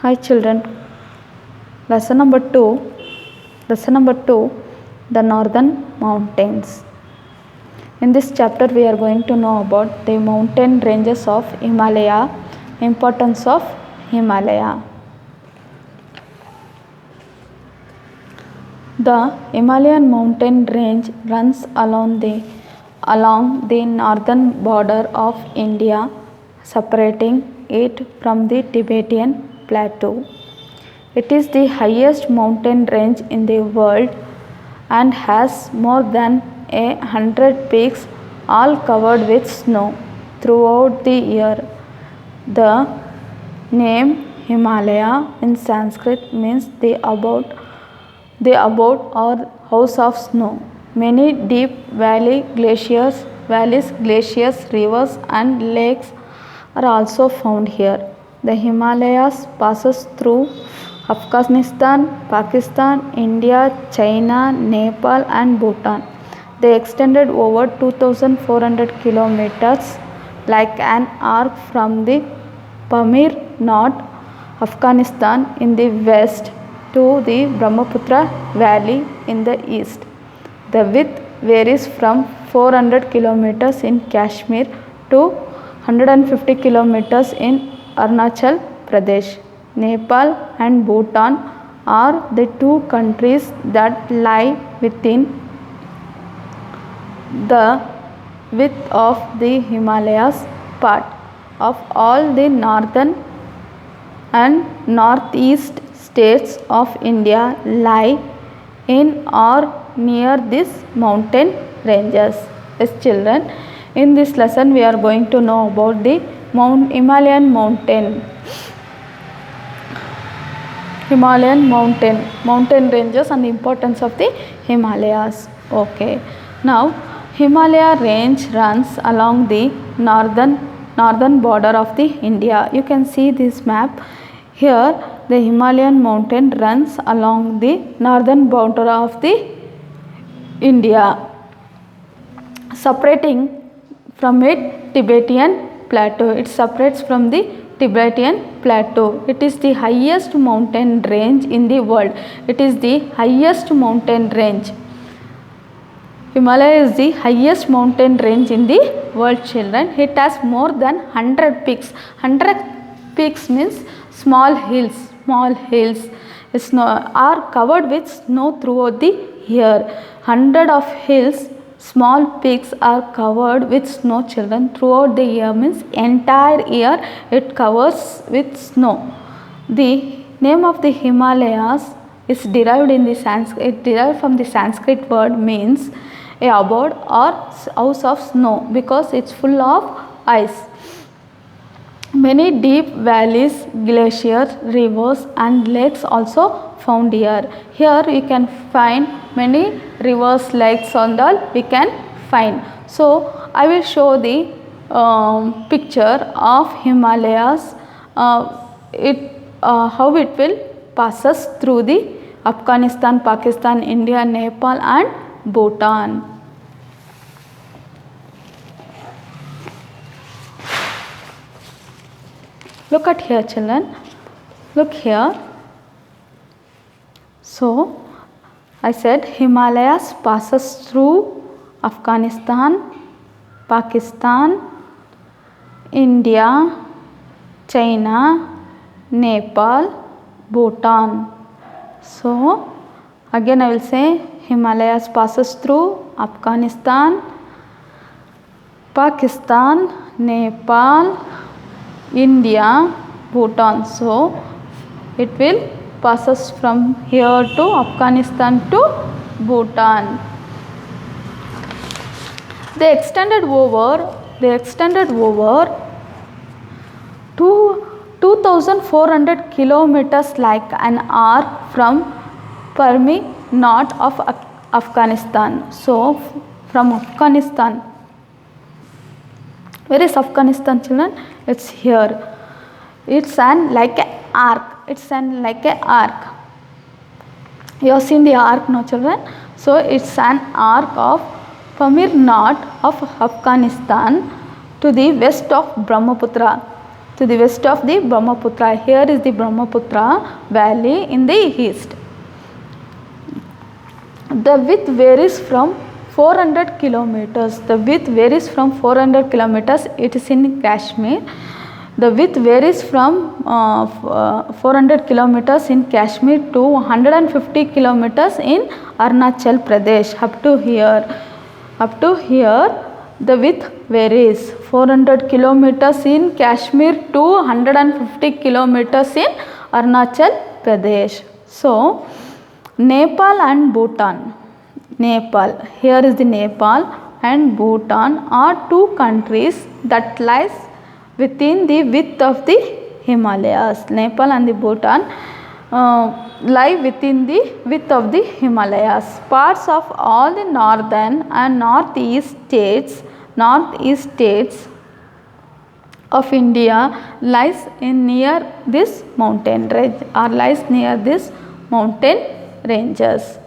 Hi children, lesson number 2, the northern mountains. In this chapter we are going to know about the mountain ranges of Himalaya, importance of Himalaya. The Himalayan mountain range runs along the northern border of India, separating it from the Tibetan plateau. It is the highest mountain range in the world and has more than 100 peaks, all covered with snow throughout the year. The name Himalaya in Sanskrit means the abode or house of snow. Many deep valleys, glaciers, rivers and lakes are also found here. The Himalayas passes through Afghanistan, Pakistan, India, China, Nepal and Bhutan. They extended over 2,400 kilometers like an arc from the Pamir, North Afghanistan in the west to the Brahmaputra Valley in the east. The width varies from 400 kilometers in Kashmir to 150 kilometers in Arunachal Pradesh. Nepal and Bhutan are the two countries that lie within the width of the Himalayas. Part of all the northern and northeast states of India lie in or near these mountain ranges. Yes children, in this lesson we are going to know about the Himalayan mountain ranges and the importance of the Himalayas. Okay, now Himalaya range runs along the northern border of the India. You can see this map here. The Himalayan mountain runs along the northern border of the India, separating from it Tibetan plateau. It separates from the Tibetan plateau. It is the highest mountain range in the world. It is the highest mountain range. Himalaya is the highest mountain range in the world, children. It has more than 100 peaks. 100 peaks means small hills are covered with snow throughout the year. 100 of hills, small peaks are covered with snow, children. Throughout the year means entire year it covers with snow. The name of the Himalayas is derived from the Sanskrit word means a abode or house of snow, because it's full of ice. Many deep valleys, glaciers, rivers and lakes also found here. Here you can find many rivers, lakes and all we can find. So I will show the picture of Himalayas, how it will passes through the Afghanistan, Pakistan, India, Nepal and Bhutan. Look at here, children. Look here. So I said Himalayas passes through Afghanistan, Pakistan, India, China, Nepal, Bhutan. So again I will say Himalayas passes through Afghanistan, Pakistan, Nepal, India, Bhutan. So it will passes from here to Afghanistan to Bhutan. They extended over 2,400 kilometers like an arc from Pamir, north of Afghanistan. So from Afghanistan, where is Afghanistan, children? It's here. It's like an arc. You have seen the arc, no children? So it's an arc of Pamir, north of Afghanistan to the west of Brahmaputra to the west of the Brahmaputra. Here is the Brahmaputra valley in the east. The width varies from 400 kilometers. The width varies from 400 kilometers. It is in Kashmir. The width varies from 400 kilometers in Kashmir to 150 kilometers in Arunachal Pradesh. Up to here, the width varies 400 kilometers in Kashmir to 150 kilometers in Arunachal Pradesh. So, Nepal and Bhutan. Nepal, here is the Nepal and Bhutan are two countries that lies within the width of the Himalayas. Nepal and the Bhutan lie within the width of the Himalayas. Parts of all the northern and northeast states of India lies near this mountain range or lies near this mountain ranges.